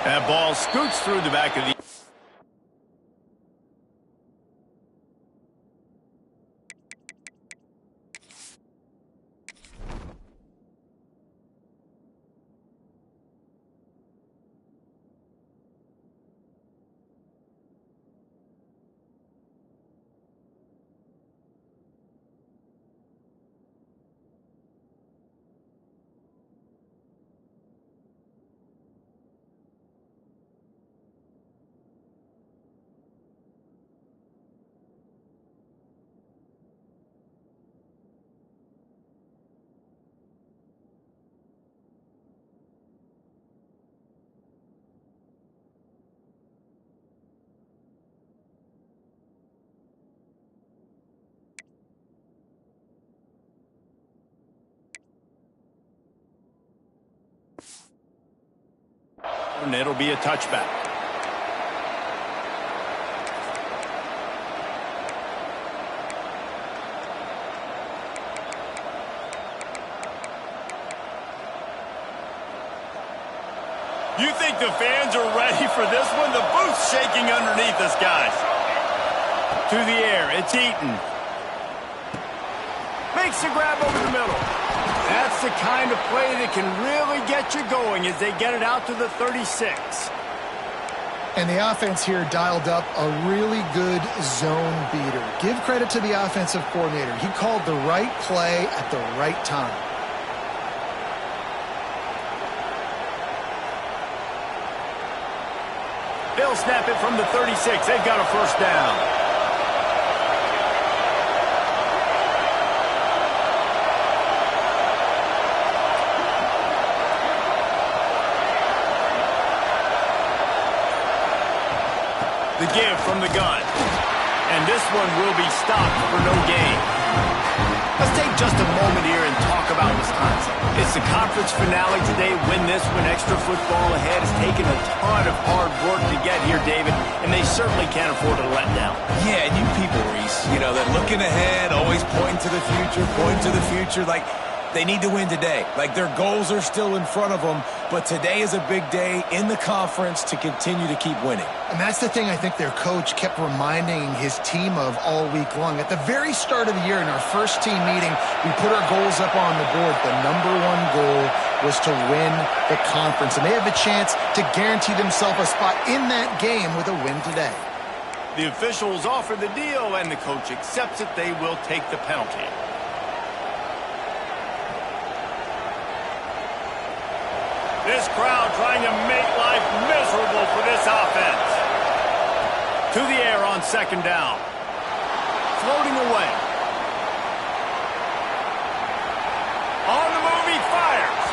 That ball scoots through the back of the... And it'll be a touchback. You think the fans are ready for this one? The booth's shaking underneath us, guys. To the air, it's Eaton. Makes the grab over the middle. That's the kind of play that can really get you going as they get it out to the 36. And the offense here dialed up a really good zone beater. Give credit to the offensive coordinator. He called the right play at the right time. They'll snap it from the 36. They've got a first down. The give from the gun. And this one will be stopped for no gain. Let's take just a moment here and talk about Wisconsin. It's the conference finale today. Win this, win extra football ahead. It's taken a ton of hard work to get here, David, and they certainly can't afford to let down. Yeah, and you people, Reese, you know, that looking ahead, always pointing to the future, like they need to win today. Like their goals are still in front of them, but today is a big day in the conference to continue to keep winning. And that's the thing I think their coach kept reminding his team of all week long. At the very start of the year in our first team meeting, we put our goals up on the board. The number one goal was to win the conference, and they have a chance to guarantee themselves a spot in that game with a win today. The officials offer the deal, and the coach accepts it. They will take the penalty. This crowd trying to make life miserable for this offense. To the air on second down. Floating away. On the move, he fires.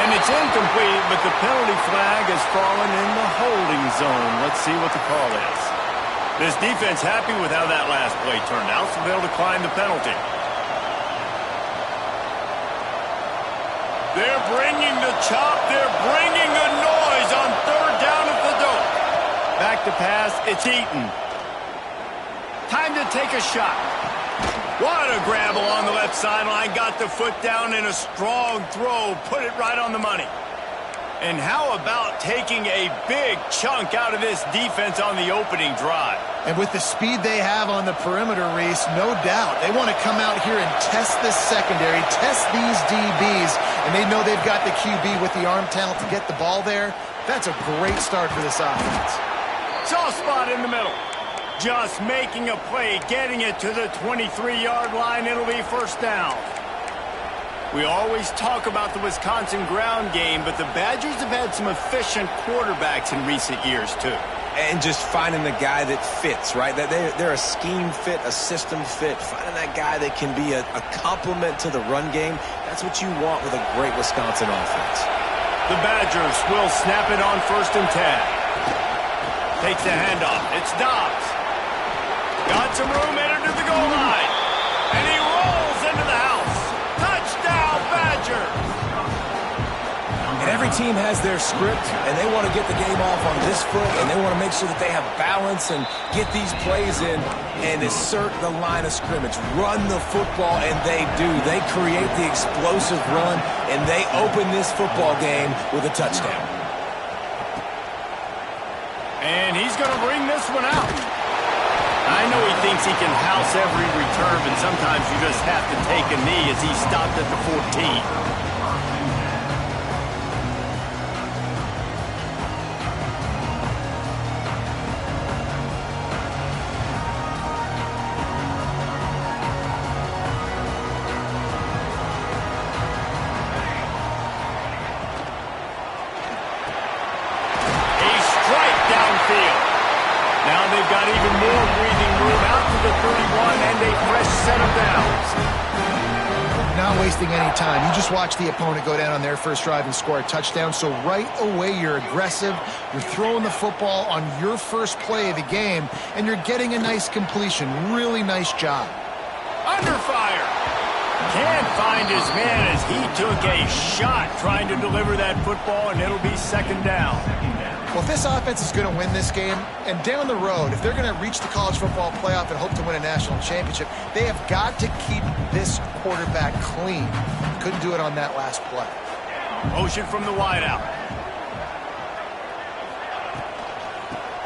And it's incomplete, but the penalty flag has fallen in the holding zone. Let's see what the call is. This defense happy with how that last play turned out, so they'll decline the penalty. They're bringing the chop. They're bringing the noise on third down at the dope. Back to pass. It's Eaton. Time to take a shot. What a grab along the left sideline. Got the foot down in a strong throw. Put it right on the money. And how about taking a big chunk out of this defense on the opening drive? And with the speed they have on the perimeter, Reese, no doubt, they want to come out here and test this secondary, test these DBs, and they know they've got the QB with the arm talent to get the ball there. That's a great start for this offense. Soft spot in the middle. Just making a play, getting it to the 23-yard line. It'll be first down. We always talk about the Wisconsin ground game, but the Badgers have had some efficient quarterbacks in recent years, too. And just finding the guy that fits, right? They're a scheme fit, a system fit. Finding that guy that can be a complement to the run game, that's what you want with a great Wisconsin offense. The Badgers will snap it on 1st and 10. Takes the handoff. It's Dobbs. Got some room, entered to the goal line. And he rolls into the house. Touchdown, Badgers! And every team has their script, and they want to get the game off on this foot, and they want to make sure that they have balance and get these plays in and assert the line of scrimmage. Run the football, and they do. They create the explosive run, and they open this football game with a touchdown. And he's going to bring this one out. I know he thinks he can house every return, but sometimes you just have to take a knee as he stopped at the 14. Now they've got even more breathing room out to the 31 and a fresh set of downs. Not wasting any time. You just watch the opponent go down on their first drive and score a touchdown. So right away you're aggressive. You're throwing the football on your first play of the game, and you're getting a nice completion. Really nice job. Under fire. Can't find his man as he took a shot trying to deliver that football, and it'll be second down. Well, if this offense is going to win this game, and down the road, if they're going to reach the college football playoff and hope to win a national championship, they have got to keep this quarterback clean. Couldn't do it on that last play. Motion from the wideout.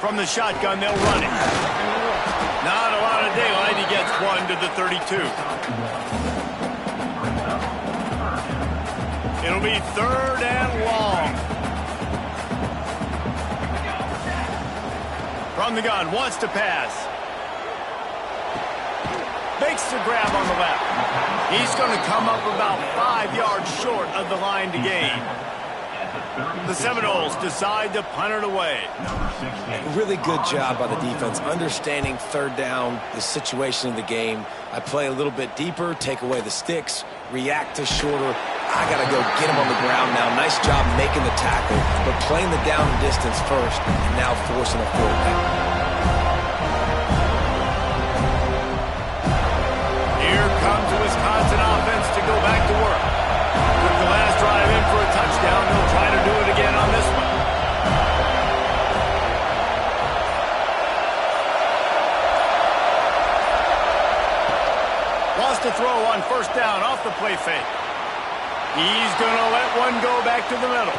From the shotgun, they'll run it. Not a lot of daylight. He gets one to the 32. It'll be third and long. From the gun, wants to pass. Makes the grab on the left. He's going to come up about 5 yards short of the line to gain. The Seminoles decide to punt it away. Really good job by the defense, understanding third down, the situation of the game. I play a little bit deeper, take away the sticks, react to shorter. I got to go get him on the ground now. Nice job making the tackle, but playing the down and distance first, and now forcing a fourth down. Here comes the Wisconsin offense to go back to work. Took the last drive in for a touchdown. They'll try to do it again on this one. Wants to throw on first down off the play fake. He's going to let one go back to the middle.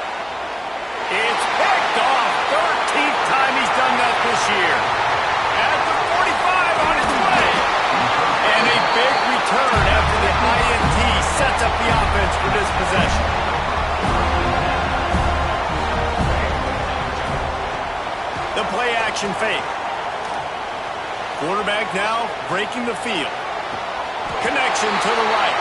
It's picked off. 13th time he's done that this year. At the 45 on his way. And a big return after the INT sets up the offense for this possession. The play action fake. Quarterback now breaking the field. Connection to the right.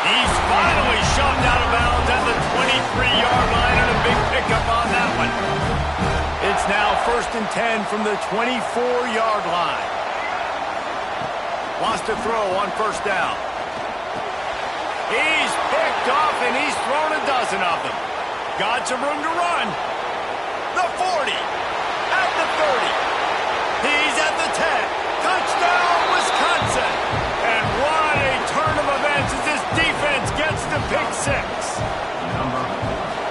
He's finally shoved out of bounds at the 23-yard line, and a big pickup on that one. It's now 1st and 10 from the 24-yard line. Wants to throw on first down. He's picked off, and he's thrown a dozen of them. Got some room to run. The 40. At the 30. He's at the 10. Touchdown, Wisconsin. And what a turn of events as this defense gets the pick six.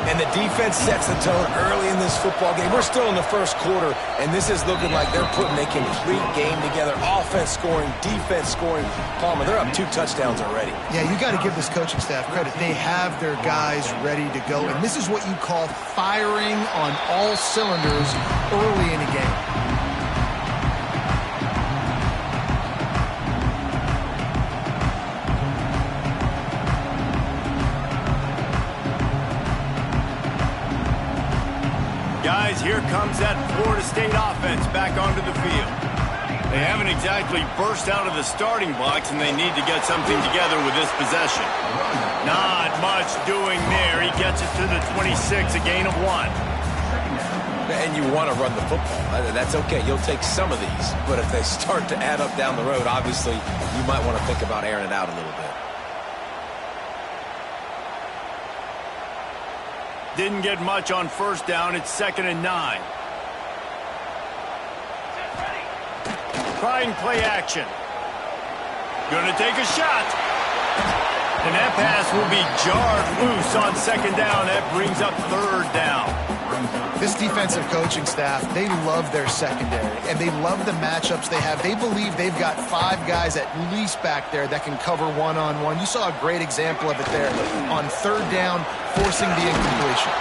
And the defense sets the tone early in this football game. We're still in the first quarter, and this is looking like they're putting a complete game together. Offense scoring, defense scoring. Palmer, they're up 2 touchdowns already. Yeah, you got to give this coaching staff credit. They have their guys ready to go, and this is what you call firing on all cylinders early in a game. Guys, here comes that Florida State offense back onto the field. They haven't exactly burst out of the starting blocks, and they need to get something together with this possession. Not much doing there. He gets it to the 26, a gain of 1. And you want to run the football. That's okay. You'll take some of these. But if they start to add up down the road, obviously, you might want to think about airing it out a little bit. Didn't get much on first down. It's 2nd and 9. Trying play action. Gonna take a shot. And that pass will be jarred loose on 2nd down. That brings up 3rd down. This defensive coaching staff, they love their secondary, and they love the matchups they have. They believe they've got 5 guys at least back there that can cover one-on-one. You saw a great example of it there on 3rd down, forcing the incompletion.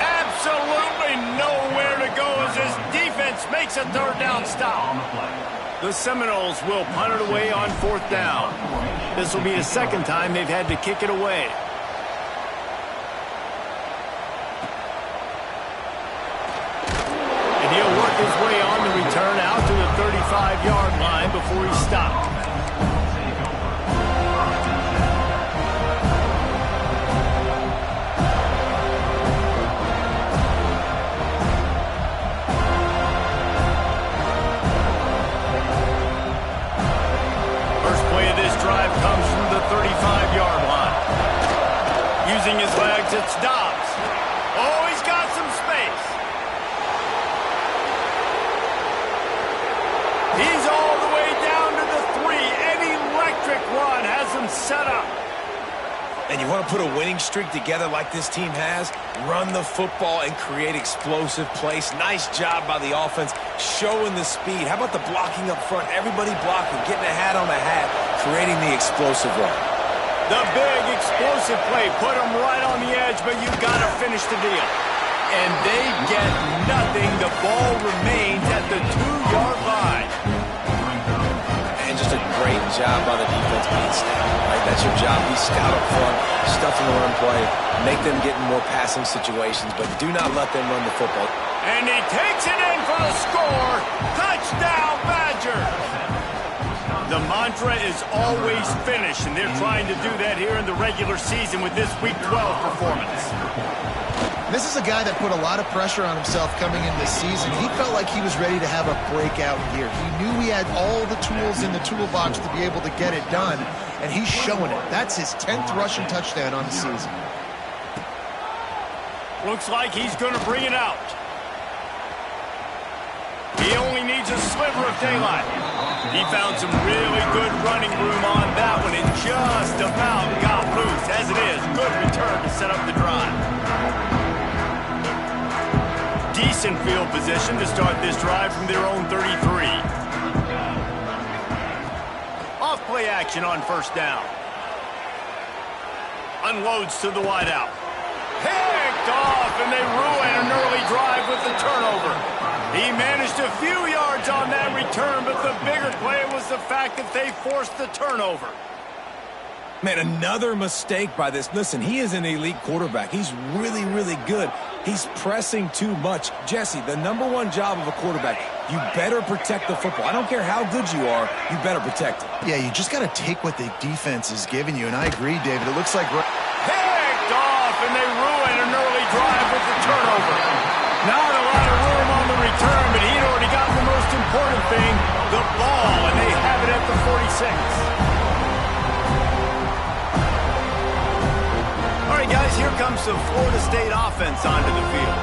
Absolutely nowhere to go as this defense defense makes a third down stop. The Seminoles will punt it away on fourth down. This will be the second time they've had to kick it away. And he'll work his way on the return out to the 35-yard line before he stopped. Drive comes from the 35-yard line. Using his legs, it's Dobbs. Oh, he's got some space. He's all the way down to the 3. An electric run has him set up. And you want to put a winning streak together like this team has? Run the football and create explosive plays. Nice job by the offense, showing the speed. How about the blocking up front? Everybody blocking, getting a hat on the hat, creating the explosive run. The big explosive play put him right on the edge, but you've got to finish the deal. And they get nothing. The ball remains at the 2-yard line. And just a great job by the defense being stout, right? That's your job. Be stout up front, stuffing the run play, make them get in more passing situations, but do not let them run the football. And he takes it in for the score. Touchdown, Badgers! The mantra is always finish, and they're trying to do that here in the regular season with this Week 12 performance. This is a guy that put a lot of pressure on himself coming in this season. He felt like he was ready to have a breakout year. He knew he had all the tools in the toolbox to be able to get it done, and he's showing it. That's his 10th rushing touchdown on the season. Looks like he's going to bring it out. He only needs a sliver of daylight. He found some really good running room on that one and just about got loose. As it is, good return to set up the drive. Decent field position to start this drive from their own 33. Off play action on first down. Unloads to the wideout. Picked off, and they ruin an early drive with the turnover. He managed a few yards on that return, but the bigger play was the fact that they forced the turnover. Man, another mistake by this. Listen, he is an elite quarterback. He's really, really good. He's pressing too much. Jesse, the #1 job of a quarterback, you better protect the football. I don't care how good you are, you better protect it. Yeah, you just got to take what the defense is giving you, and I agree, David. It looks like... Picked off, and they ruin an early drive with the turnover. Not a lot of room on the return, but he'd already gotten the most important thing, the ball, and they have it at the 46. All right, guys, here comes the Florida State offense onto the field.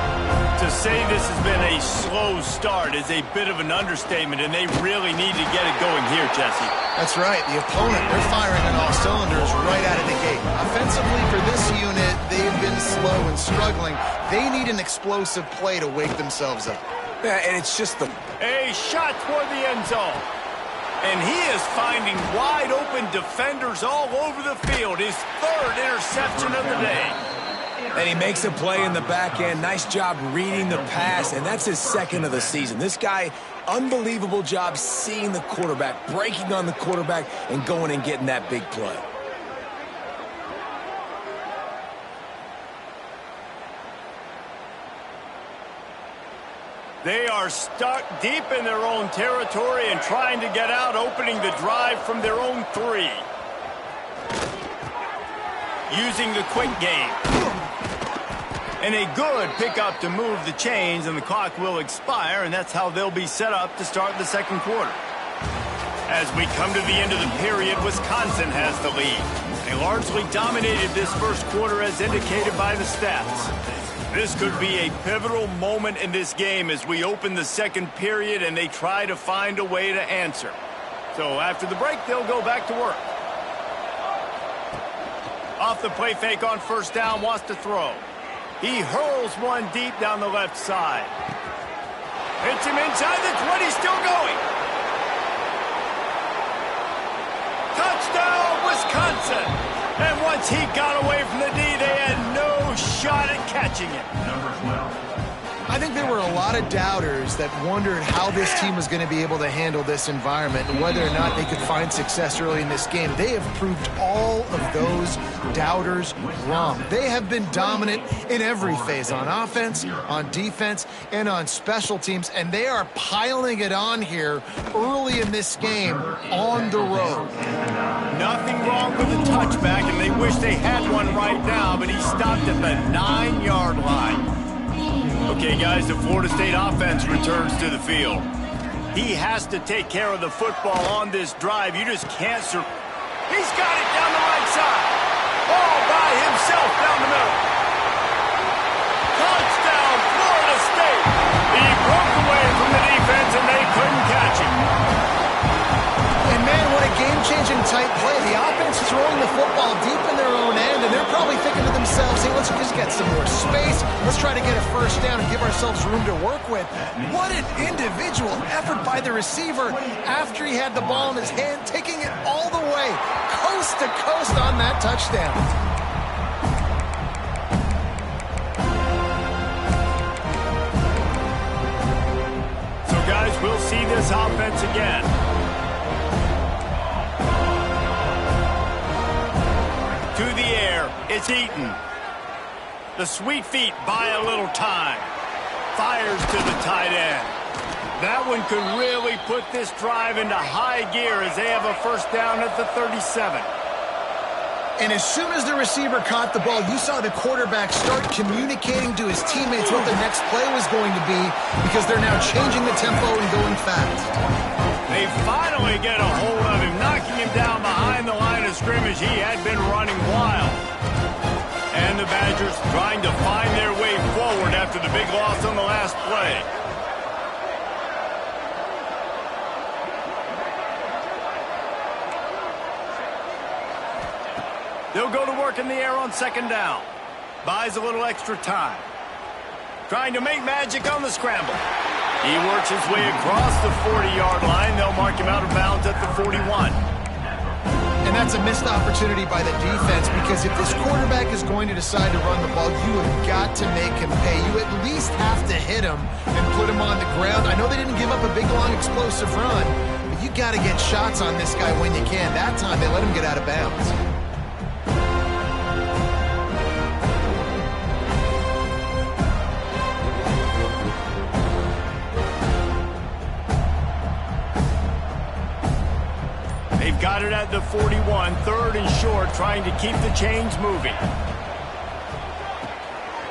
To say this has been a slow start is a bit of an understatement, and they really need to get it going here, Jesse. That's right. The opponent, they're firing on all cylinders right out of the gate. Offensively, for this unit, they've been slow and struggling. They need an explosive play to wake themselves up. Yeah, and it's just a shot toward the end zone. And he is finding wide-open defenders all over the field. His third interception of the day. And he makes a play in the back end. Nice job reading the pass, and that's his second of the season. This guy, unbelievable job seeing the quarterback, breaking on the quarterback, and going and getting that big play. They are stuck deep in their own territory and trying to get out, opening the drive from their own 3. Using the quick game. And a good pickup to move the chains, and the clock will expire, and that's how they'll be set up to start the second quarter. As we come to the end of the period, Wisconsin has the lead. They largely dominated this first quarter as indicated by the stats. This could be a pivotal moment in this game as we open the second period and they try to find a way to answer. So after the break, they'll go back to work. Off the play fake on first down, wants to throw. He hurls one deep down the left side. Hits him inside the 20, still going. Touchdown, Wisconsin! And once he got away from the D, they had no shot at catching it. Number 12, I think there were a lot of doubters that wondered how this team was going to be able to handle this environment and whether or not they could find success early in this game. They have proved all of those doubters wrong. They have been dominant in every phase, on offense, on defense, and on special teams, and they are piling it on here early in this game on the road. Nothing wrong with the touchback, and they wish they had one right now, but he stopped at the 9-yard line. Okay, guys, the Florida State offense returns to the field. He has to take care of the football on this drive. You just can't He's got it down the right side. All by himself down the middle. Touchdown, Florida State. He broke away from the defense, and they couldn't catch him. And, man, what a game-changing tight play. The offense is throwing the football deep in their own end, and they're probably thinking to themselves, hey, let's just get some more space. Let's try to get a first down and give ourselves room to work with. What an individual effort by the receiver after he had the ball in his hand, taking it all the way, coast to coast on that touchdown. So, guys, we'll see this offense again. To the air, it's Eaton. The sweet feet buy a little time. Fires to the tight end. That one could really put this drive into high gear as they have a first down at the 37. And as soon as the receiver caught the ball, you saw the quarterback start communicating to his teammates what the next play was going to be because they're now changing the tempo and going fast. They finally get a hold of him, knocking him down behind the line of scrimmage. He had been running wild. And the Badgers trying to find their way forward after the big loss on the last play. They'll go to work in the air on second down. Buys a little extra time. Trying to make magic on the scramble. He works his way across the 40-yard line. They'll mark him out of bounds at the 41. And that's a missed opportunity by the defense because if this quarterback is going to decide to run the ball, you have got to make him pay. You at least have to hit him and put him on the ground. I know they didn't give up a big, long, explosive run, but you got to get shots on this guy when you can. That time they let him get out of bounds. Got it at the 41, third and short, trying to keep the chains moving.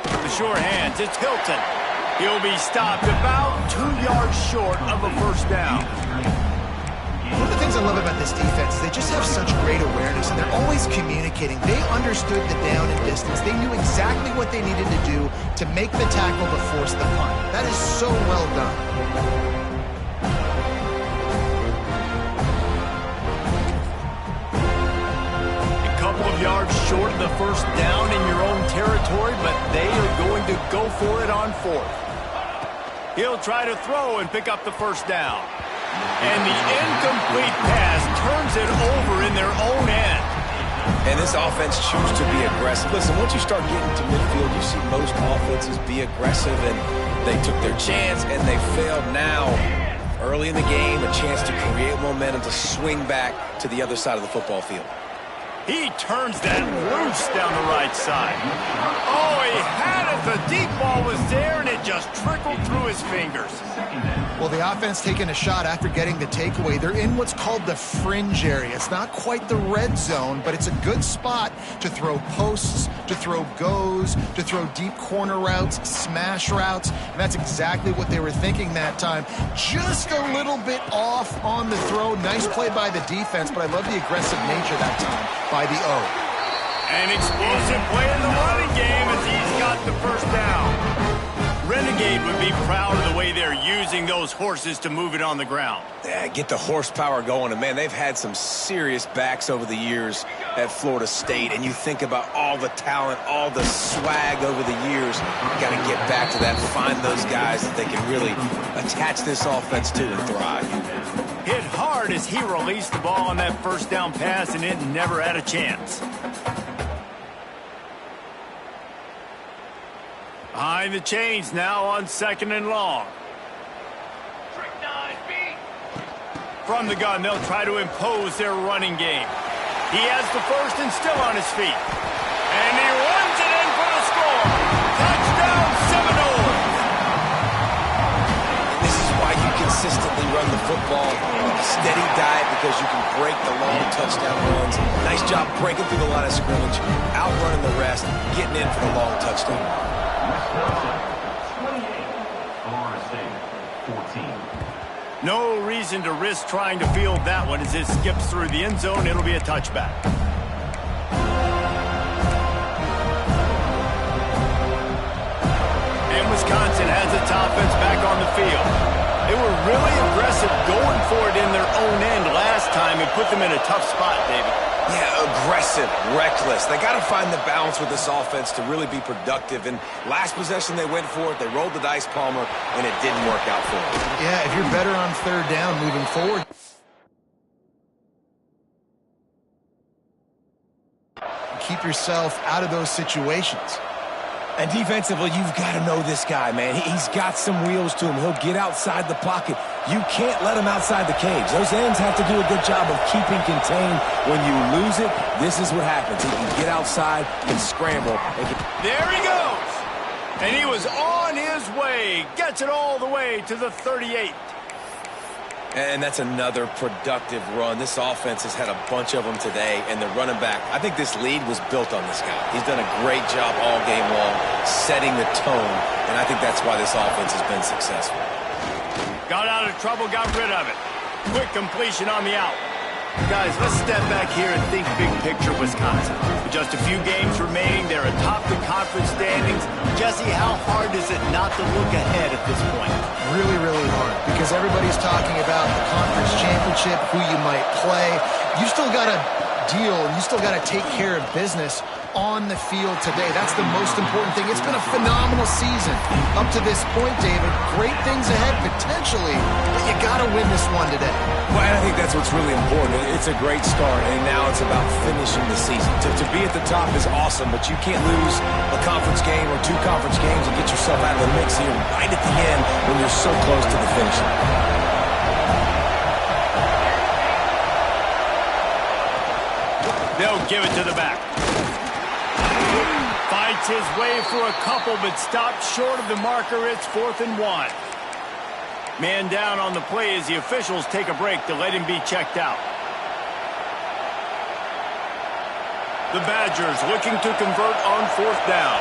The sure hands, it's Hilton. He'll be stopped about 2 yards short of a first down. One of the things I love about this defense is they just have such great awareness, and they're always communicating. They understood the down and distance. They knew exactly what they needed to do to make the tackle to force the punt. That is so well done. Yards short of the first down in your own territory, but they are going to go for it on fourth. He'll try to throw and pick up the first down. And the incomplete pass turns it over in their own end. And this offense chooses to be aggressive. Listen, once you start getting to midfield, you see most offenses be aggressive, and they took their chance, and they failed. Now, early in the game, a chance to create momentum to swing back to the other side of the football field. He turns that loose down the right side. Oh, he had it. The deep ball was there, and it just trickled through his fingers. Well, the offense taking a shot after getting the takeaway. They're in what's called the fringe area. It's not quite the red zone, but it's a good spot to throw posts, to throw goes, to throw deep corner routes, smash routes. And that's exactly what they were thinking that time. Just a little bit off on the throw. Nice play by the defense, but I love the aggressive nature that time by the O. An explosive play in the running game as he's got the first down. Renegade would be proud of the way they're using those horses to move it on the ground. Yeah, get the horsepower going. And, man, they've had some serious backs over the years at Florida State. And you think about all the talent, all the swag over the years. You got to get back to that, find those guys that they can really attach this offense to and thrive. Hit hard as he released the ball on that first down pass, and it never had a chance. Behind the chains now on 2nd and long. From the gun, they'll try to impose their running game. He has the first and still on his feet. And he runs it in for the score. Touchdown, Seminoles. This is why you consistently run the football. A steady diet because you can break the long touchdown runs. Nice job breaking through the line of scrimmage, outrunning the rest, getting in for the long touchdown. 28, Florida State, 14. No reason to risk trying to field that one as it skips through the end zone. It'll be a touchback. And Wisconsin has its offense back on the field. They were really aggressive going for it in their own end last time and put them in a tough spot, David. Yeah, aggressive, reckless. They got to find the balance with this offense to really be productive. And last possession, they went for it. They rolled the dice, Palmer, and it didn't work out for them. Yeah, if you're better on 3rd down moving forward, keep yourself out of those situations. And defensively, you've got to know this guy, man. He's got some wheels to him. He'll get outside the pocket. You can't let him outside the cage. Those ends have to do a good job of keeping contained. When you lose it, this is what happens. He can get outside and scramble. There he goes. And he was on his way. Gets it all the way to the 38. And that's another productive run. This offense has had a bunch of them today, and the running back, I think this lead was built on this guy. He's done a great job all game long setting the tone, and I think that's why this offense has been successful. Got out of trouble, got rid of it. Quick completion on the out. Guys, let's step back here and think big picture Wisconsin. With just a few games remaining, they're atop the conference standings. Jesse, how hard is it not to look ahead at this point? Really, really hard, because everybody's talking about the conference championship, who you might play. You still got to deal, and you still got to take care of business on the field today. That's the most important thing. It's been a phenomenal season up to this point, David. Great things ahead, potentially, but you got to win this one today. Well, and I think that's what's really important. It's a great start, and now it's about finishing the season. To be at the top is awesome, but you can't lose a conference game or 2 conference games and get yourself out of the mix here right at the end when you're so close to the finish line. They'll give it to the back. Fights his way for a couple, but stopped short of the marker. It's 4th and 1. Man down on the play as the officials take a break to let him be checked out. The Badgers looking to convert on 4th down.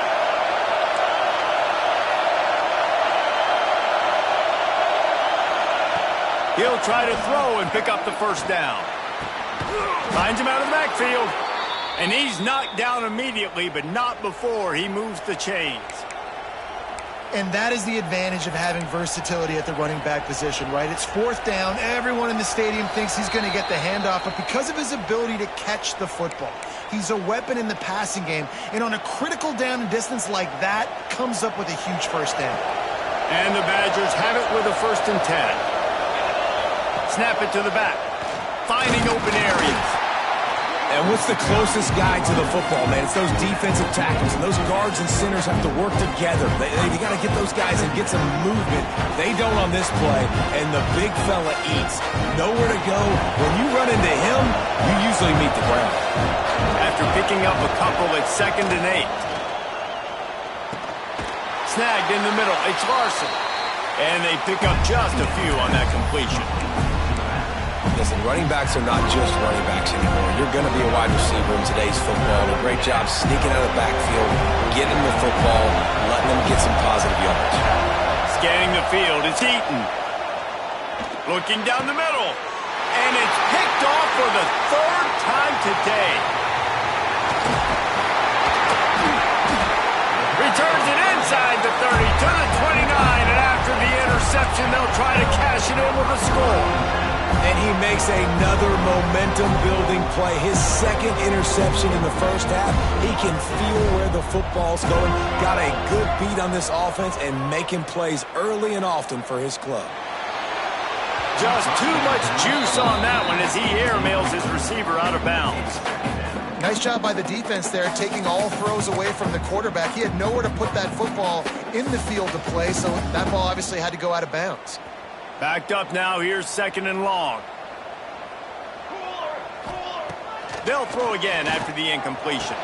He'll try to throw and pick up the 1st down. Finds him out of the backfield. And he's knocked down immediately, but not before he moves the chains. And that is the advantage of having versatility at the running back position, right? It's 4th down. Everyone in the stadium thinks he's going to get the handoff, but because of his ability to catch the football, he's a weapon in the passing game. And on a critical down and distance like that, comes up with a huge 1st down. And the Badgers have it with a 1st and 10. Snap it to the back. Finding open areas. And what's the closest guy to the football, man? It's those defensive tackles, and those guards and centers have to work together. You got to get those guys and get some movement. They don't on this play, and the big fella eats. Nowhere to go. When you run into him, you usually meet the ground. After picking up a couple at 2nd and 8. Snagged in the middle. It's Larson. And they pick up just a few on that completion. Listen, running backs are not just running backs anymore. You're going to be a wide receiver in today's football. A great job sneaking out of the backfield, getting the football, letting them get some positive yardage. Scanning the field, it's Eaton. Looking down the middle. And it's picked off for the 3rd time today. Returns it inside the 30 to the 29. And after the interception, they'll try to cash it in with a score. And he makes another momentum-building play. His 2nd interception in the 1st half. He can feel where the football's going. Got a good beat on this offense and making plays early and often for his club. Just too much juice on that one as he airmails his receiver out of bounds. Nice job by the defense there, taking all throws away from the quarterback. He had nowhere to put that football in the field to play, so that ball obviously had to go out of bounds. Backed up now. Here's 2nd and long. They'll throw again after the incompletion.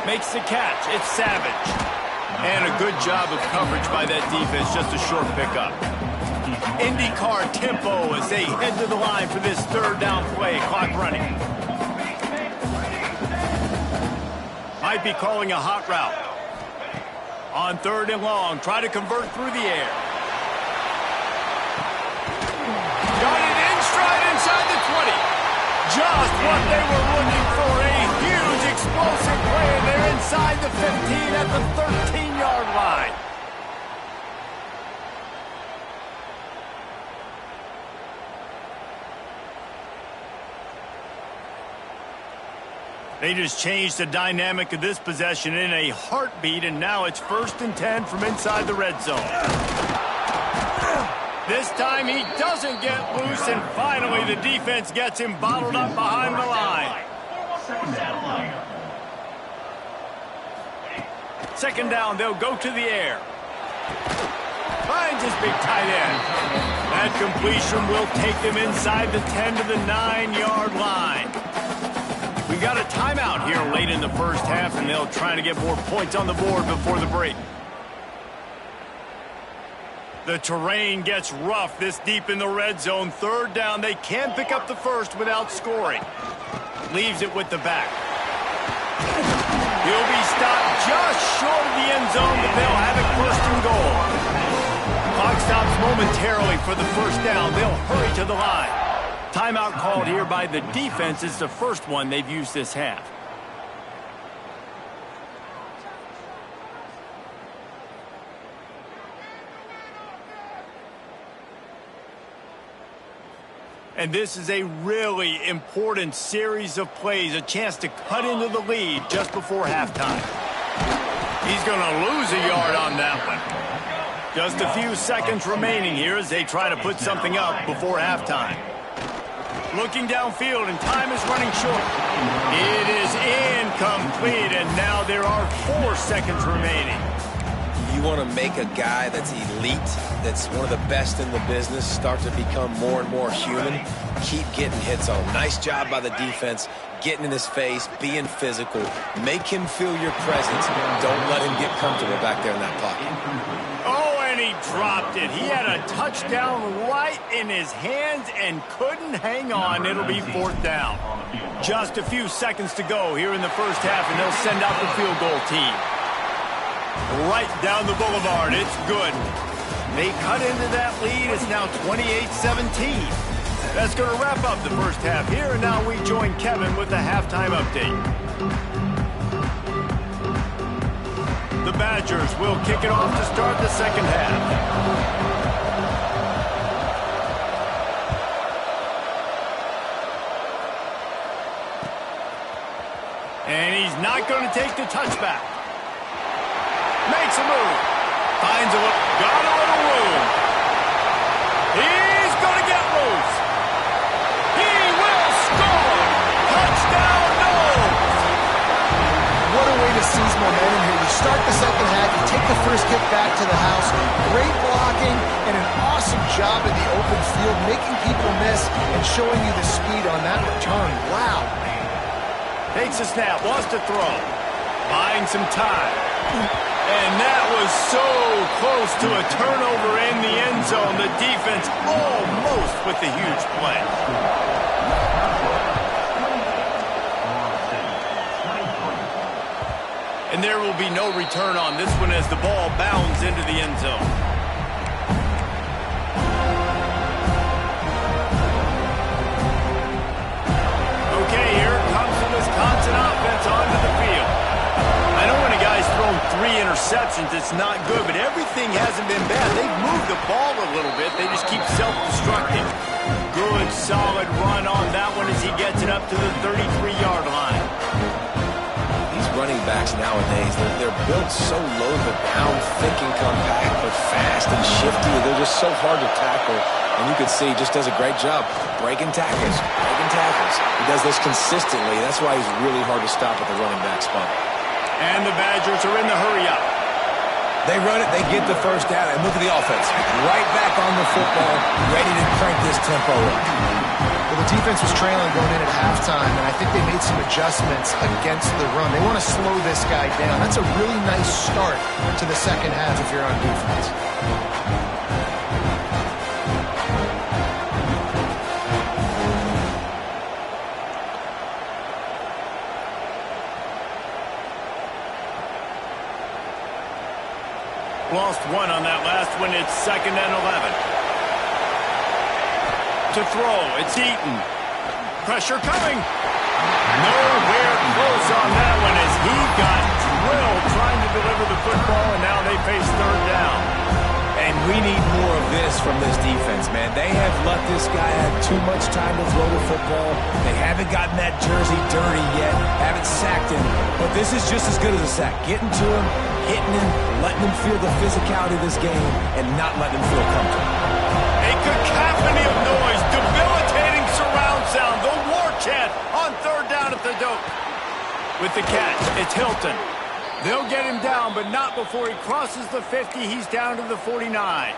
Makes the catch. It's Savage. And a good job of coverage by that defense. Just a short pickup. IndyCar tempo as they head to the line for this 3rd down play. Clock running. Might be calling a hot route. On 3rd and long. Try to convert through the air. Got it in stride inside the 20. Just what they were looking for. A huge explosive play. They're inside the 15 at the 13-yard line. They just changed the dynamic of this possession in a heartbeat, and now it's 1st and 10 from inside the red zone. This time he doesn't get loose, and finally the defense gets him bottled up behind the line. 2nd down, they'll go to the air. Finds his big tight end. That completion will take them inside the 10 to the 9-yard line. We got a timeout here late in the 1st half, and they'll try to get more points on the board before the break. The terrain gets rough this deep in the red zone. 3rd down, they can pick up the 1st without scoring. Leaves it with the back. He'll be stopped just short of the end zone, but they'll have it 1st and goal. Clock stops momentarily for the 1st down. They'll hurry to the line. Timeout called here by the defense. It's the 1st one they've used this half. And this is a really important series of plays, a chance to cut into the lead just before halftime. He's going to lose a yard on that one. Just a few seconds remaining here as they try to put something up before halftime. Looking downfield, and time is running short. It is incomplete, and now there are 4 seconds remaining. You want to make a guy that's elite, that's one of the best in the business, start to become more and more human. Keep getting hits on him. Nice job by the defense, getting in his face, being physical. Make him feel your presence. Don't let him get comfortable back there in that pocket. Oh, and he dropped it. He had a touchdown right in his hands and couldn't hang on. It'll be 4th down. Just a few seconds to go here in the 1st half, and they'll send out the field goal team. Right down the boulevard. It's good. They cut into that lead. It's now 28-17. That's going to wrap up the 1st half here, and now we join Kevin with the halftime update. The Badgers will kick it off to start the 2nd half. And he's not going to take the touchback. Makes a move. Finds a little, got a little room. He's going to get loose. He will score. Touchdown, Noles. What a way to seize momentum here. You start the 2nd half, you take the 1st kick back to the house. Great blocking and an awesome job in the open field, making people miss and showing you the speed on that return. Wow. Takes a snap, wants to throw. Buying some time. And that was so close to a turnover in the end zone. The defense almost with the huge play. And there will be no return on this one as the ball bounds into the end zone. Okay, here comes the Wisconsin offense onto the field. I know when a guy's thrown 3 interceptions, it's not good, but everything hasn't been bad. They've moved the ball a little bit. They just keep self-destructing. Good, solid run on that one as he gets it up to the 33-yard line. These running backs nowadays, they're built so low to the ground, thick and compact, but fast and shifty. They're just so hard to tackle. And you can see he just does a great job breaking tackles, breaking tackles. He does this consistently. That's why he's really hard to stop at the running back spot. And the Badgers are in the hurry-up. They run it, they get the first down, and look at the offense. Right back on the football, ready to crank this tempo up. Well, the defense was trailing going in at halftime, and I think they made some adjustments against the run. They want to slow this guy down. That's a really nice start to the second half if you're on defense. Lost one on that last one. It's 2nd and 11. To throw, it's Eaton. Pressure coming. Nowhere close on that one as he got drilled trying to deliver the football, and now they face 3rd down. And we need more of this from this defense, man. They have let this guy have too much time to throw the football. They haven't gotten that jersey dirty yet, haven't sacked him. But this is just as good as a sack. Getting to him, hitting him, letting him feel the physicality of this game, and not letting him feel comfortable. A cacophony of noise, debilitating surround sound, the war chant on 3rd down at the dope. With the catch, it's Hilton. They'll get him down, but not before he crosses the 50. He's down to the 49.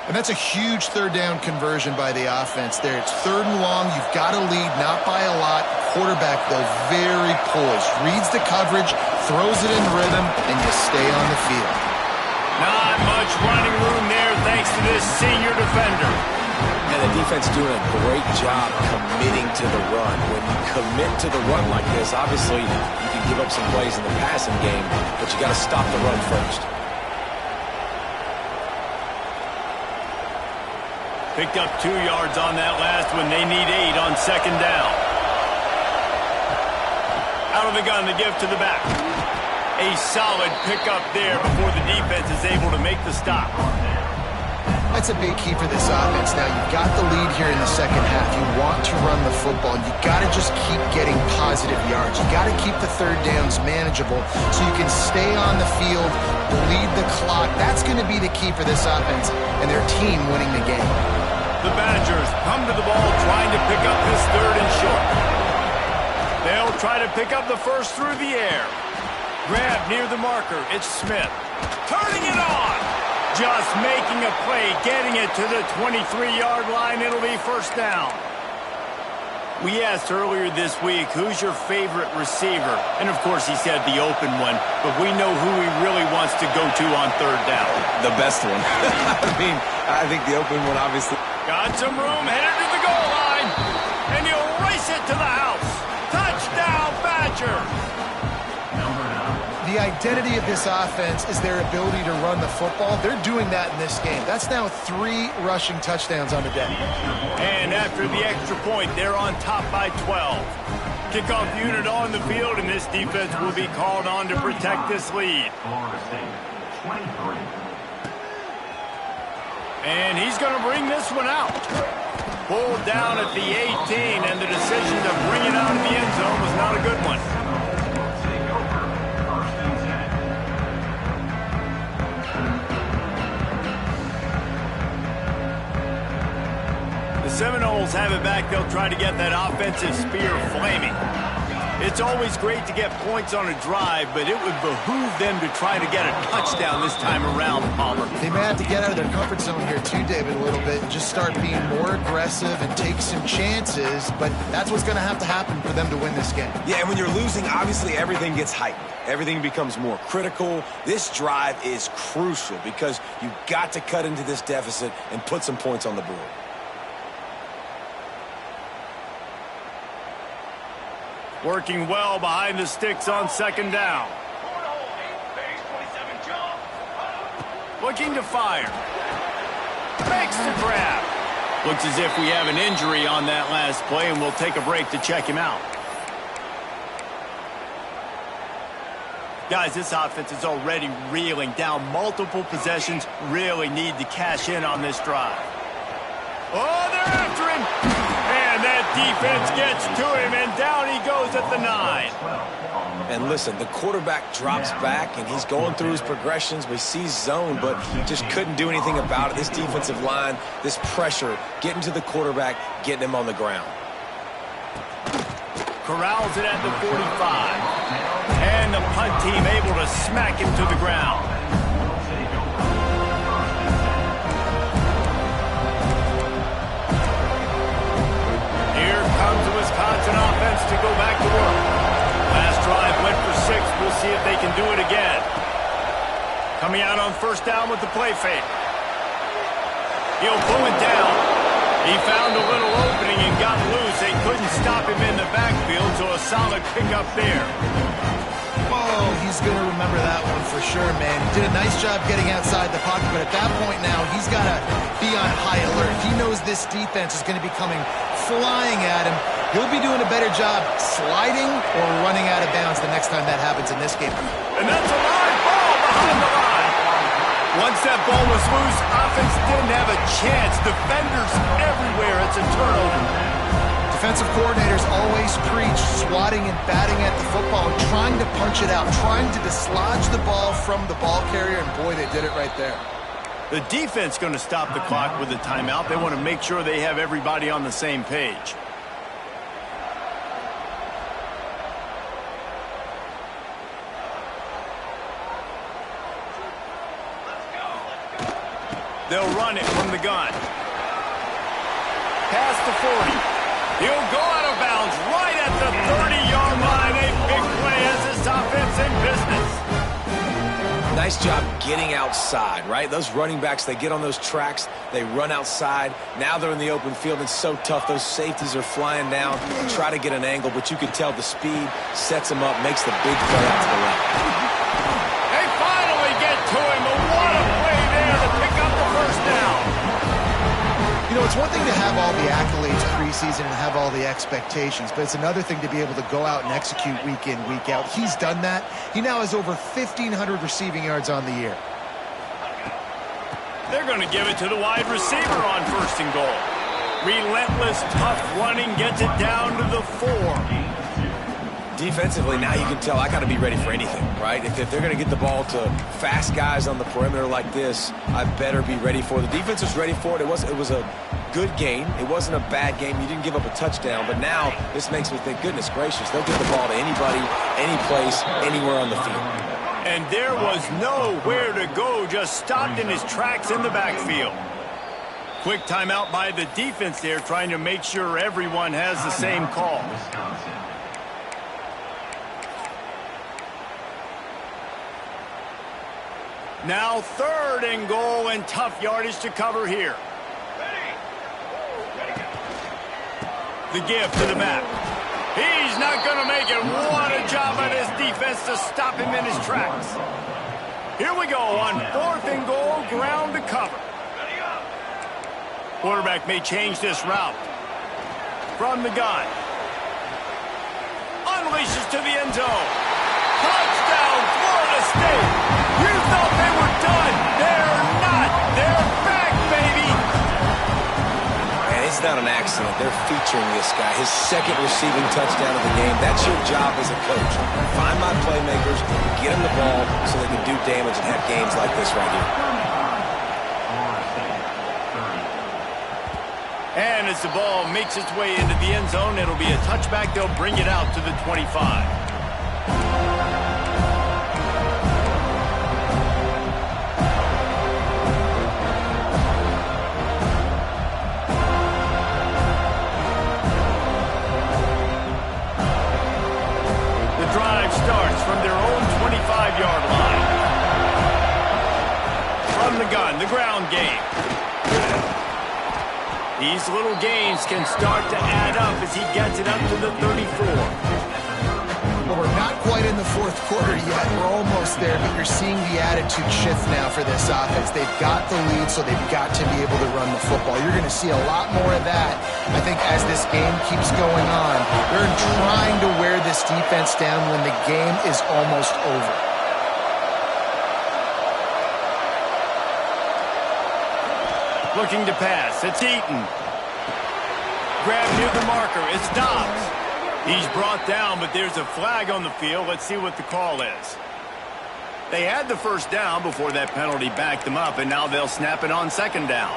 And that's a huge 3rd down conversion by the offense there. It's 3rd and long. You've got to lead, not by a lot. Quarterback, though, very poised. Reads the coverage, throws it in rhythm, and you stay on the field. Not much running room there thanks to this senior defender. And the defense doing a great job committing to the run. When you commit to the run like this, obviously you can give up some plays in the passing game, but you got to stop the run first. Picked up 2 yards on that last one. They need 8 on 2nd down. Out of the gun, the give to the back. A solid pickup there before the defense is able to make the stop. That's a big key for this offense. Now, you've got the lead here in the second half. You want to run the football. You got to just keep getting positive yards. You got to keep the 3rd downs manageable so you can stay on the field, bleed the clock. That's going to be the key for this offense and their team winning the game. The Badgers come to the ball trying to pick up this 3rd and short. They'll try to pick up the first through the air. Grab near the marker. It's Smith. Turning it on. Just making a play, getting it to the 23-yard line. It'll be 1st down. We asked earlier this week, who's your favorite receiver? And, of course, he said the open one. But we know who he really wants to go to on 3rd down. The best one. I think the open one, obviously. Got some room, headed to the goal line. And he'll race it to the house. Touchdown, Badger. The identity of this offense is their ability to run the football. They're doing that in this game. That's now 3 rushing touchdowns on the day. And after the extra point, they're on top by 12. Kickoff unit on the field, and this defense will be called on to protect this lead. And he's going to bring this one out. Pulled down at the 18, and the decision to bring it out of the end zone was not a good one. The Seminoles have it back. They'll try to get that offensive spear flaming. It's always great to get points on a drive, but it would behoove them to try to get a touchdown this time around, Palmer. They may have to get out of their comfort zone here too, David, a little bit, and just start being more aggressive and take some chances, but that's what's going to happen for them to win this game. Yeah, and when you're losing, obviously everything gets heightened. Everything becomes more critical. This drive is crucial because you've got to cut into this deficit and put some points on the board. Working well behind the sticks on 2nd down. Looking to fire. Makes the grab. Looks as if we have an injury on that last play, and we'll take a break to check him out. Guys, this offense is already reeling down multiple possessions. Really need to cash in on this drive. Oh, they're after him. And that defense gets to him, and down he goes at the 9. And listen, the quarterback drops back, and he's going through his progressions. We see zone, but just couldn't do anything about it. This defensive line, this pressure, getting to the quarterback, getting him on the ground. Corrals it at the 45. And the punt team able to smack him to the ground. Here comes the Wisconsin offense to go back to work. Last drive went for 6. We'll see if they can do it again. Coming out on first down with the play fake. He'll pull it down. He found a little opening and got loose. They couldn't stop him in the backfield, so a solid pickup there. Oh, he's going to remember that one for sure, man. He did a nice job getting outside the pocket, but at that point now, he's got to be on high alert. He knows this defense is going to be coming flying at him. He'll be doing a better job sliding or running out of bounds the next time that happens in this game. And that's a live ball behind the line. Once that ball was loose, offense didn't have a chance. Defenders everywhere. It's a turnover. Defensive coordinators always preach swatting and batting at the football and trying to punch it out, trying to dislodge the ball from the ball carrier, and boy, they did it right there. The defense going to stop the clock with a timeout. They want to make sure they have everybody on the same page. They'll run it from the gun. Past the 40. He'll go out of bounds right at the 30-yard line. A big play as this offense in business. Nice job getting outside, right? Those running backs, they get on those tracks, they run outside. Now they're in the open field. It's so tough. Those safeties are flying down to try to get an angle, but you can tell the speed sets them up, makes the big play out to the left. They finally get to him, but what a play there to pick up the first down. You know, it's one thing to have all the accolades preseason and have all the expectations, but it's another thing to be able to go out and execute week in, week out. He's done that. He now has over 1,500 receiving yards on the year. They're going to give it to the wide receiver on first and goal. Relentless, tough running gets it down to the 4. Defensively, now you can tell I got to be ready for anything, right? If they're going to get the ball to fast guys on the perimeter like this, I better be ready for it. The defense was ready for it. It was a good game. It wasn't a bad game. You didn't give up a touchdown, but now this makes me think, goodness gracious, they'll get the ball to anybody, any place, anywhere on the field. And there was nowhere to go, just stopped in his tracks in the backfield. Quick timeout by the defense there, trying to make sure everyone has the same call. Now 3rd and goal and tough yardage to cover here. The give to the back. He's not going to make it. What a job by this defense to stop him in his tracks. Here we go on 4th and goal, ground to cover. Quarterback may change this route. From the gun. Unleashes to the end zone. Touchdown, Florida State. You thought they were done. They're not. They're back, baby. Man, it's not an accident. They're featuring this guy. His 2nd receiving touchdown of the game. That's your job as a coach. Find my playmakers, get them the ball so they can do damage and have games like this right here. And as the ball makes its way into the end zone, it'll be a touchback. They'll bring it out to the 25. Starts from their own 25-yard line. From the gun, the ground game. These little gains can start to add up as he gets it up to the 34. Well, we're not quite in the 4th quarter yet. We're almost there, but you're seeing the attitude shift now for this offense. They've got the lead, so they've got to be able to run the football. You're going to see a lot more of that, I think, as this game keeps going on. They're trying to wear this defense down when the game is almost over. Looking to pass. It's Eaton. grab near the marker. It's Dobbs. He's brought down, but there's a flag on the field. Let's see what the call is. They had the first down before that penalty backed them up, and now they'll snap it on second down.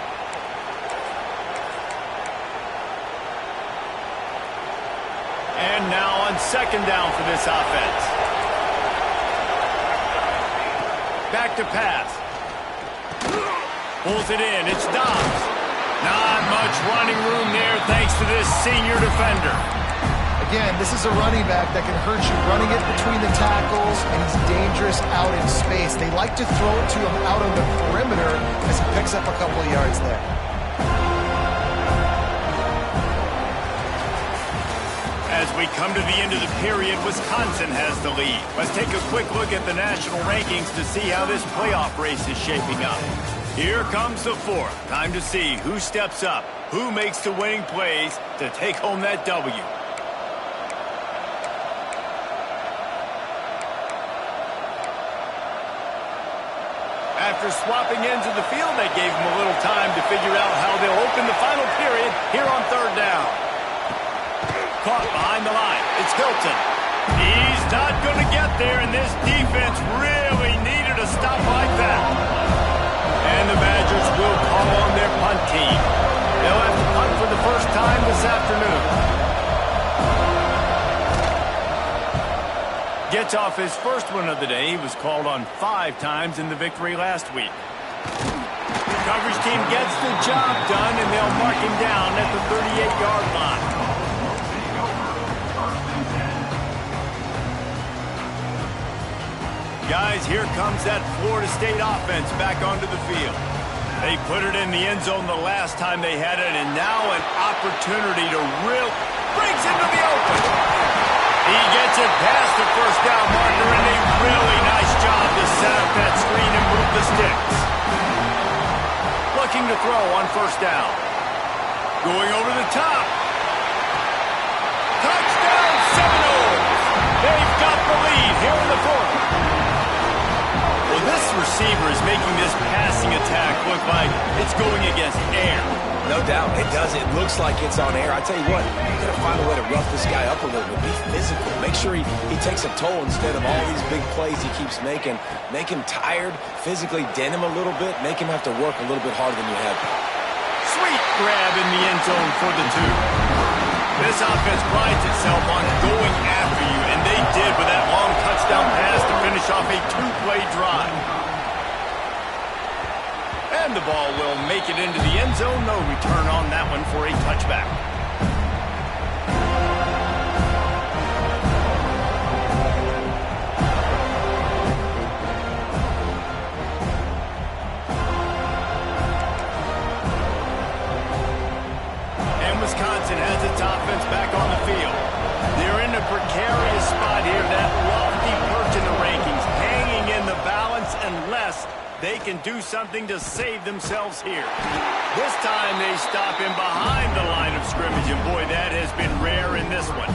And now on second down for this offense. Back to pass. Pulls it in. It's Dobbs. Not much running room there thanks to this senior defender. Again, this is a running back that can hurt you running it between the tackles, and he's dangerous out in space. They like to throw it to him out on the perimeter as he picks up a couple of yards there. As we come to the end of the period, Wisconsin has the lead. Let's take a quick look at the national rankings to see how this playoff race is shaping up. Here comes the fourth. Time to see who steps up, who makes the winning plays to take home that W. After swapping ends of the field, they gave him a little time to figure out how they'll open the final period here on third down. Caught behind the line. It's Hilton. He's not going to get there, and this defense really needed a stop like that. And the Badgers will call on their punt team. They'll have to punt for the first time this afternoon. Gets off his first one of the day. He was called on 5 times in the victory last week. The coverage team gets the job done, and they'll mark him down at the 38-yard line. Guys, here comes that Florida State offense back onto the field. They put it in the end zone the last time they had it, and now an opportunity to brings into the open. He gets it past the first down marker, and a really nice job to set up that screen and move the sticks. Looking to throw on first down. Going over the top. Touchdown Seminoles! They've got the lead here in the fourth. Well, this receiver is making this passing attack look like it's going against air. No doubt, it does. It looks like it's on air. I tell you what, you got to find a way to rough this guy up a little bit. Be physical. Make sure he takes a toll instead of all these big plays he keeps making. Make him tired, physically dent him a little bit, make him have to work a little bit harder than you have. Sweet grab in the end zone for the 2. This offense prides itself on going after you, and they did with that long touchdown pass to finish off a 2-play drive. And the ball will make it into the end zone. No return on that one for a touchback. And Wisconsin has its offense back on the field. They're in a precarious spot here, that lofty perch in the rankings, hanging in the balance unless they can do something to save themselves here. This time they stop him behind the line of scrimmage, and boy, that has been rare in this one.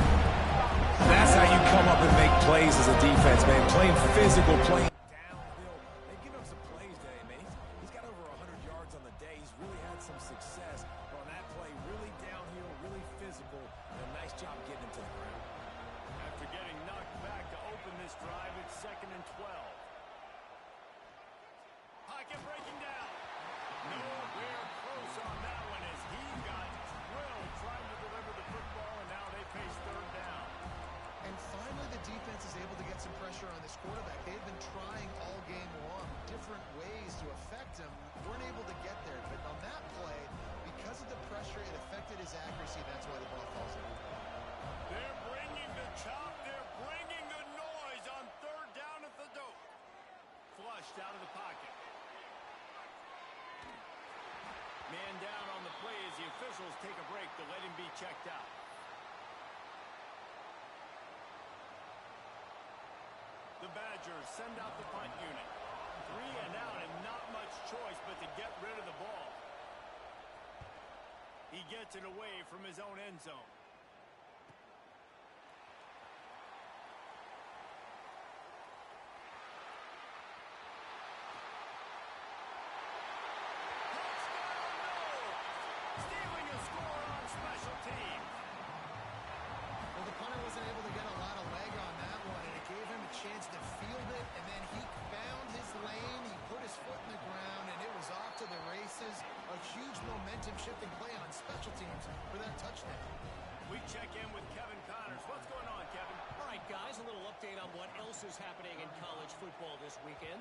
That's how you come up and make plays as a defense, man. Playing physical, playing downhill. They've given him some plays today, man. He's got over 100 yards on the day. He's really had some success on that play. Really downhill, really physical, and a nice job getting him to the ground. After getting knocked back to open this drive, it's 2nd and 12. Pocket breaking down. Nowhere close on that one as he got drilled trying to deliver the football, and now they face third down. And finally the defense is able to get some pressure on this quarterback. They've been trying all game long different ways to affect him. Weren't able to get there, but on that play, because of the pressure, it affected his accuracy. That's why the ball falls in. They're bringing the chop. They're bringing the noise on third down at the dope. Flushed out of the pocket. Man down on the play as the officials take a break to let him be checked out. The Badgers send out the punt unit. 3 and out, and not much choice but to get rid of the ball. He gets it away from his own end zone. Stealing a score on special teams. saved. Well, the punter wasn't able to get a lot of leg on that one, and it gave him a chance to field it, and then he found his lane, he put his foot in the ground, and it was off to the races. A huge momentum-shifting play on special teams for that touchdown. We check in with Kevin Connors. What's going on, Kevin? All right, guys, a little update on what else is happening in college football this weekend.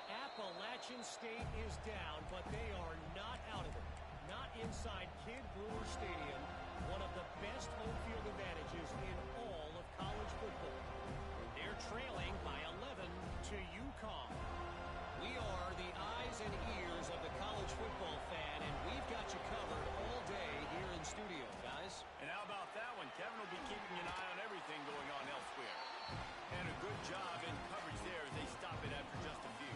Appalachian State is down, but they are not out of it. Not inside Kidd Brewer Stadium, one of the best home field advantages in all of college football. They're trailing by 11 to UConn. We are the eyes and ears of the college football fan, and we've got you covered all day here in studio, guys. And how about that one? Kevin will be keeping an eye on everything going on elsewhere. And a good job in coverage there as they stop it after just a few.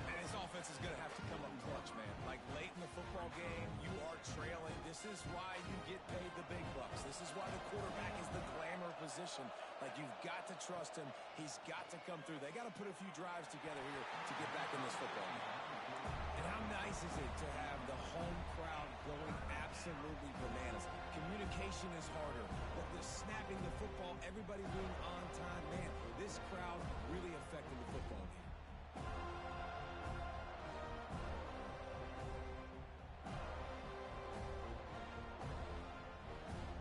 And this offense is going to have to come up clutch, man. Like late in the football game, you are trailing. This is why you get paid the big bucks. This is why the quarterback is the glamour position. Like, you've got to trust him. He's got to come through. They got to put a few drives together here to get back in this football game. And how nice is it to have the home crowd going absolutely bananas? Communication is harder, but the snapping the football, everybody being on time, man, this crowd really affecting the football game.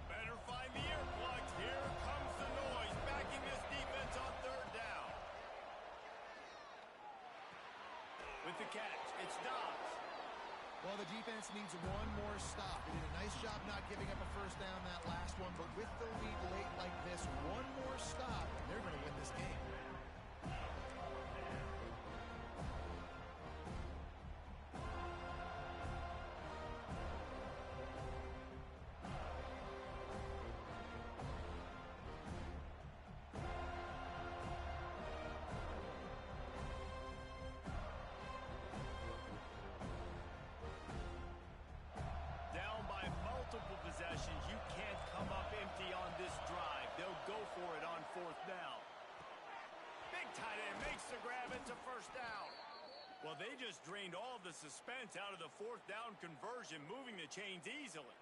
Better find the earplugs. Here comes the noise. Backing this defense on third down. With the catch, it's Dobbs. Well, the defense needs one more stop. They did a nice job not giving up a first down that last one, but with the lead late like this, one more stop, and they're going to win this game. Multiple possessions. You can't come up empty on this drive. They'll go for it on fourth down. Big tight end makes the grab. It's a first down. Well, they just drained all of the suspense out of the fourth down conversion, moving the chains easily.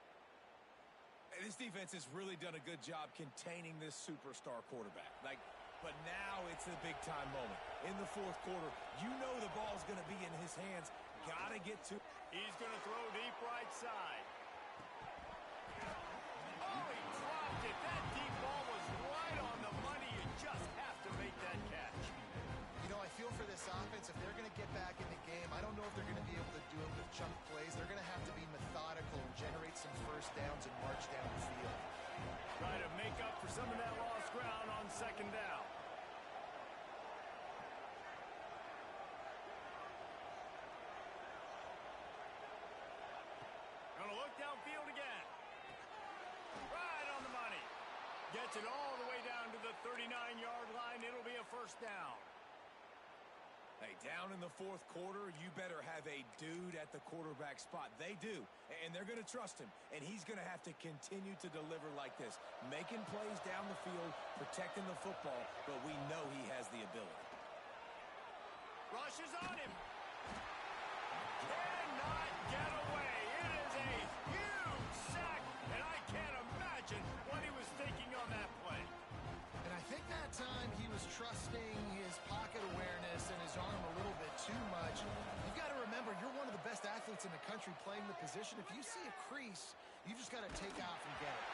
This defense has really done a good job containing this superstar quarterback. But now it's a big-time moment. In the fourth quarter, you know the ball's going to be in his hands. Got to get to. He's going to throw deep right side. Oh, he dropped it. That deep ball was right on the money. You just have to make that catch. You know, I feel for this offense, if they're going to get back in the game, I don't know if they're going to be able to do it with chunk plays. They're going to have to be methodical and generate some first downs and march down the field. Try to make up for some of that lost ground on second down. Gonna look downfield again. Right on the money. Gets it all the way down to the 39-yard line. It'll be a first down. Hey, down in the fourth quarter, you better have a dude at the quarterback spot. They do, and they're going to trust him, and he's going to have to continue to deliver like this, making plays down the field, protecting the football, but we know he has the ability. Rushes on him. Cannot get away. It is a huge sack, and I can't imagine what he was thinking on that play. And I think that time he was trusting his pocket awareness and his arm a little bit too much. You've got to remember, you're one of the best athletes in the country playing the position. If you see a crease, you just got to take off and get it.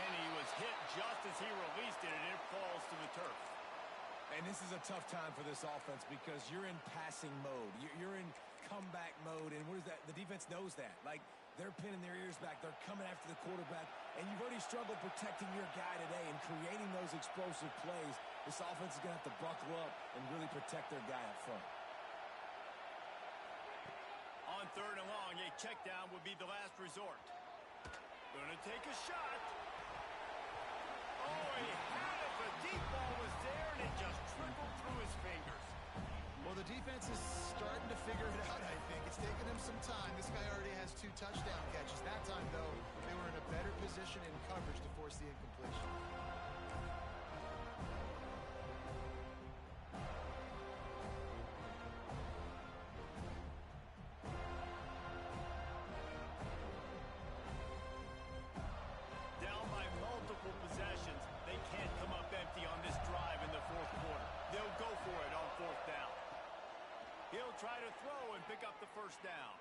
And he was hit just as he released it, and it falls to the turf. And this is a tough time for this offense because you're in passing mode. You're in comeback mode, and what is that? The defense knows that. Like, they're pinning their ears back. They're coming after the quarterback, and you've already struggled protecting your guy today and creating those explosive plays. This offense is going to have to buckle up and really protect their guy up front. On third and long, a check down would be the last resort. Gonna take a shot. Oh, he had it. The deep ball was there, and it just trickled through his fingers. Well, the defense is starting to figure it out, I think. It's taken him some time. This guy already has 2 touchdown catches. That time, though, they were in a better position in coverage to force the incompletion. He'll try to throw and pick up the first down.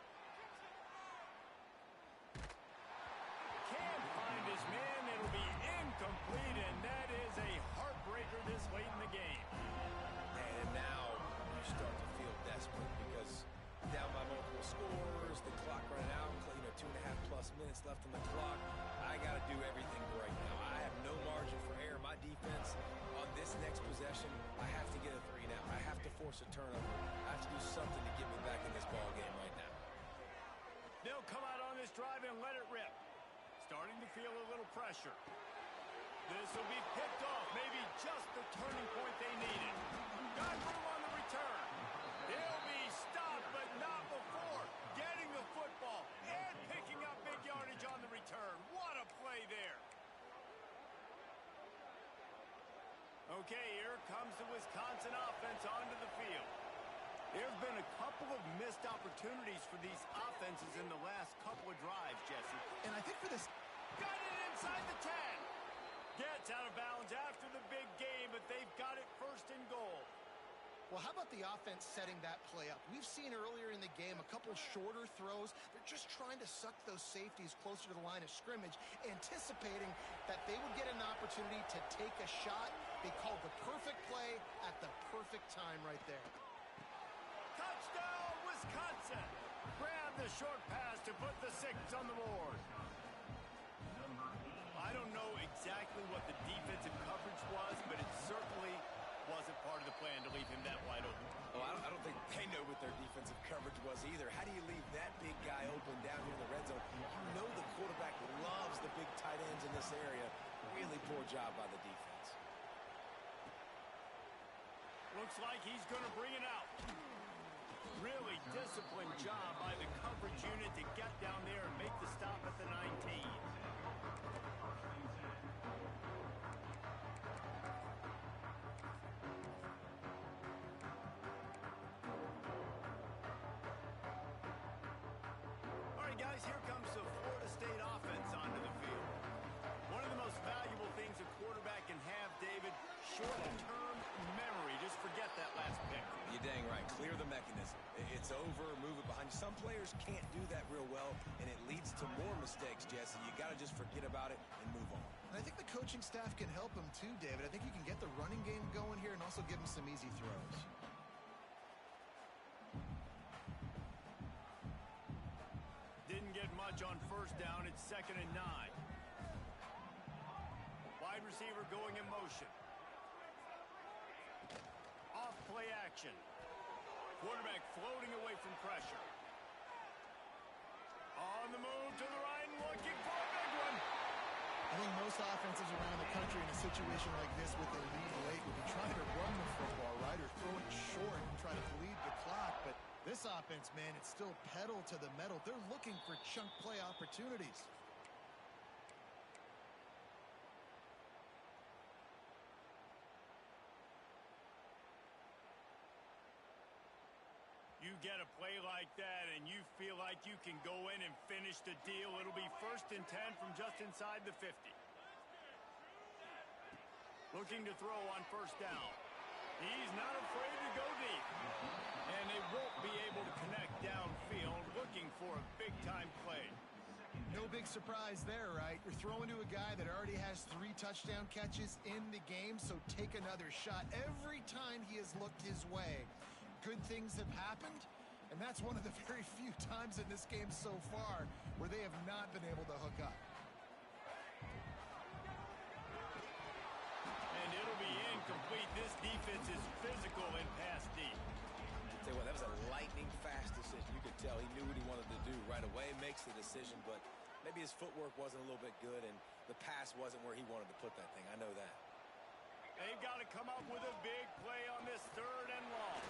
Can't find his man. It'll be incomplete, and that is a heartbreaker this late in the game. And now you start to feel desperate because down by multiple scores, the clock running out, 2.5+ minutes left on the clock. I got to do everything right now. I have no margin for error. My defense on this next possession, I have to get a 3 now. I have to force a turnover. I have to do something to get me back in this ball game right now. They'll come out on this drive and let it rip. Starting to feel a little pressure. This will be picked off. Maybe just the turning point they needed. Got room on the return. They'll be stopped, but not before getting the football and picking up big yardage on the return. What a play there. Okay, here comes the Wisconsin offense onto the field. There's been a couple of missed opportunities for these offenses in the last couple of drives, Jesse. And I think for this... Got it inside the 10. Gets out of bounds after the big game, but they've got it first and goal. Well, how about the offense setting that play up? We've seen earlier in the game a couple shorter throws. They're just trying to suck those safeties closer to the line of scrimmage, anticipating that they would get an opportunity to take a shot. They called the perfect play at the perfect time right there. Touchdown, Wisconsin! Grab the short pass to put the 6 on the board. I don't know exactly what the defensive coverage was, but it certainly wasn't part of the plan to leave him that wide open. Well, I don't think they know what their defensive coverage was either. How do you leave that big guy open down here in the red zone? You know the quarterback loves the big tight ends in this area. Really poor job by the defense. Looks like he's going to bring it out. Really disciplined job by the coverage unit to get down there and make the stop at the 19. All right, guys, here comes the Florida State offense onto the field. One of the most valuable things a quarterback can have, David, short-term memory. Just forget that last pick. You're dang right. Clear the mechanism. It's over. Move it behind you. Some players can't do that real well, and it leads to more mistakes, Jesse. You got to just forget about it and move on. And I think the coaching staff can help him too, David. I think you can get the running game going here and also give him some easy throws. Didn't get much on first down. It's 2nd and 9. Wide receiver going in motion. Off play action. Quarterback floating away from pressure. On the move to the right, looking for a big one. I think most offenses around the country in a situation like this with a lead late would be trying to run the football, right, or throw it short and try to bleed the clock. But this offense, man, it's still pedal to the metal. They're looking for chunk play opportunities. You get a play like that and you feel like you can go in and finish the deal. It'll be 1st and 10 from just inside the 50. Looking to throw on first down. He's not afraid to go deep. And they won't be able to connect downfield, looking for a big-time play. No big surprise there, right? You're throwing to a guy that already has 3 touchdown catches in the game, so take another shot. Every time he has looked his way, good things have happened, and that's one of the very few times in this game so far where they have not been able to hook up. And it'll be incomplete. This defense is physical and pass deep. Tell you what, that was a lightning-fast decision. You could tell he knew what he wanted to do right away. Makes the decision, but maybe his footwork wasn't a little bit good, and the pass wasn't where he wanted to put that thing. I know that. They've got to come up with a big play on this 3rd and long.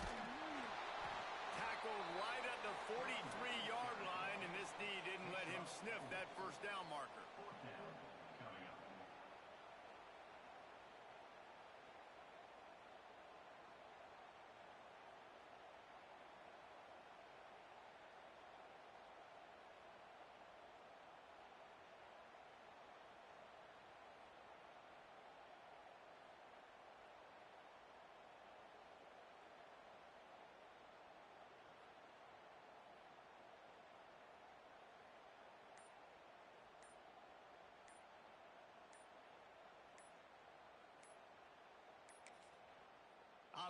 Tackled right at the 43-yard line, and this D didn't let him sniff that first down marker. Coming up.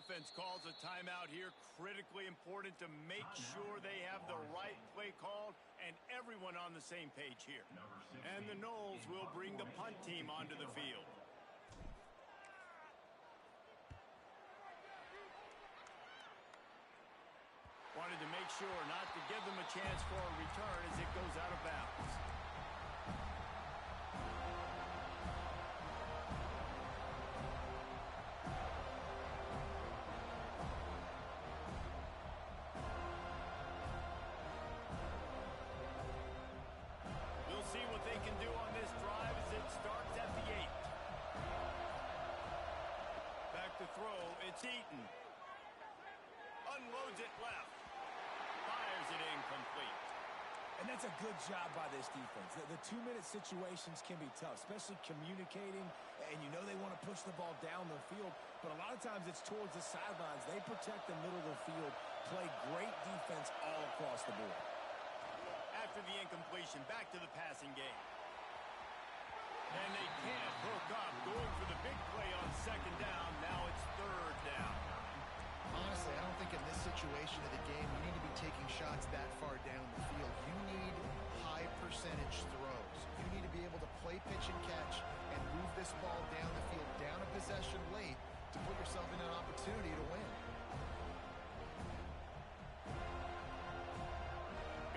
offense calls a timeout here. Critically important to make sure they have the right play called and everyone on the same page here. And the Noles will bring the punt team onto the field. Wanted to make sure not to give them a chance for a return as it goes out of bounds. See what they can do on this drive as it starts at the 8. Back to throw, it's Eaton. Unloads it left. Fires it incomplete. And that's a good job by this defense. The 2-minute situations can be tough, especially communicating, and you know they want to push the ball down the field, but a lot of times it's towards the sidelines. They protect the middle of the field, play great defense all across the board. After the incompletion, back to the passing game. And they can't hook up. Going for the big play on second down. Now it's third down. Honestly, I don't think in this situation of the game you need to be taking shots that far down the field. You need high percentage throws. You need to be able to play pitch and catch and move this ball down the field, down a possession late to put yourself in an opportunity to win.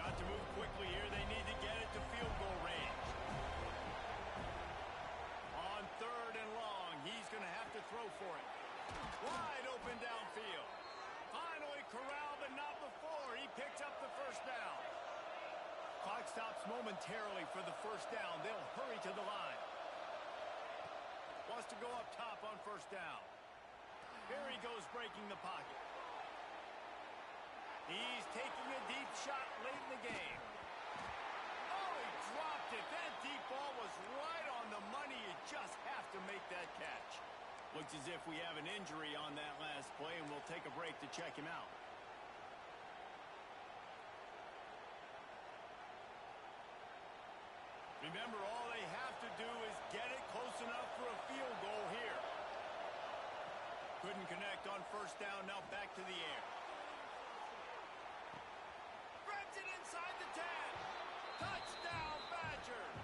Got to move quickly here. They need to get it to field goal range. On third and long, he's going to have to throw for it. Wide open downfield. Finally corralled, but not before. He picks up the first down. Clock stops momentarily for the first down. They'll hurry to the line. Wants to go up top on first down. Here he goes breaking the pocket. He's taking a deep shot late in the game. Oh, he dropped it. That deep ball was right on the money. You just have to make that catch. Looks as if we have an injury on that last play, and we'll take a break to check him out. Remember, all they have to do is get it close enough for a field goal here. Couldn't connect on first down. Now back to the air. Inside the 10. Touchdown, Badgers.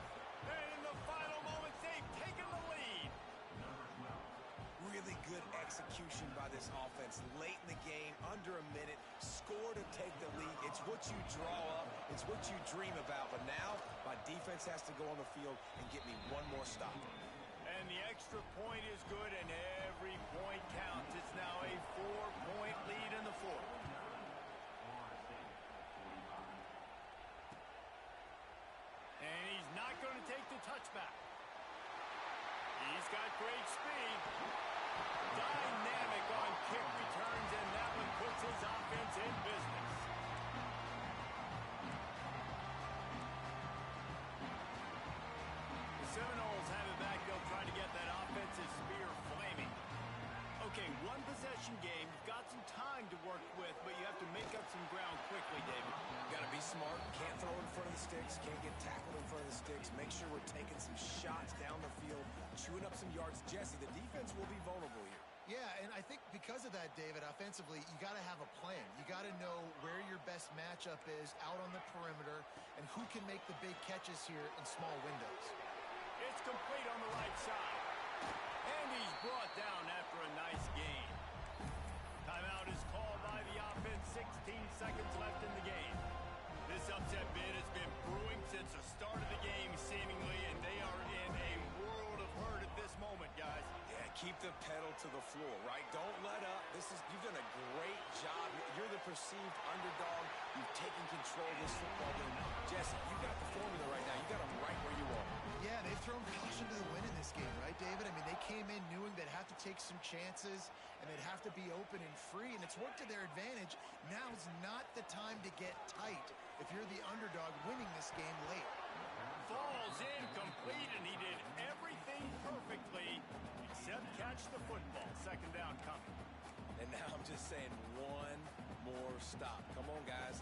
And in the final moments, they've taken the lead. Really good execution by this offense late in the game, under a minute, score to take the lead. It's what you draw up. It's what you dream about. But now, my defense has to go on the field and get me one more stop. And the extra point is good, and every point counts. It's now a 4-point lead in the fourth. And he's not going to take the touchback. He's got great speed. Dynamic on kick returns, and that one puts his offense in business. The Seminoles have it back. They'll try to get that offensive spear flaming. Okay, one possession game. You've got some time to work with, but you have to make up some ground quickly, David. You got to be smart. Can't throw in front of the sticks. Can't get tackled in front of the sticks. Make sure we're taking some shots down the field, chewing up some yards. Jesse, the defense will be vulnerable here. Yeah, and I think because of that, David, offensively, you got to have a plan. You got to know where your best matchup is out on the perimeter and who can make the big catches here in small windows. It's complete on the right side. And he's brought down after a nice gain. Timeout is called by the offense. 16 seconds left in the game. This upset bid has been brewing since the start of the game, seemingly, and they are in a world of hurt at this moment, guys. Yeah, keep the pedal to the floor, right? Don't let up. You've done a great job. You're the perceived underdog. You've taken control of this football game. Jesse, you got the formula right now. You got them right where you are. Yeah, they've thrown caution to the wind in this game, right, David? I mean, they came in knowing they'd have to take some chances and they'd have to be open and free, and it's worked to their advantage. Now's not the time to get tight if you're the underdog winning this game late. Falls incomplete, and he did everything perfectly except catch the football. Second down coming. And now I'm just saying one more stop. Come on, guys.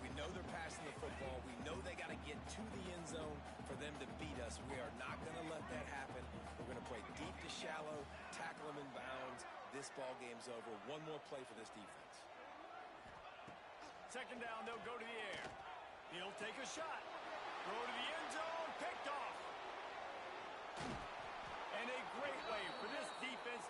We know they're passing the football. We know they got to get to the end zone for them to beat us. We are not going to let that happen. We're going to play deep to shallow, tackle them in bounds, this ball game's over. One more play for this defense. Second down, they'll go to the air. He'll take a shot. Throw to the end zone, picked off. And a great way for this defense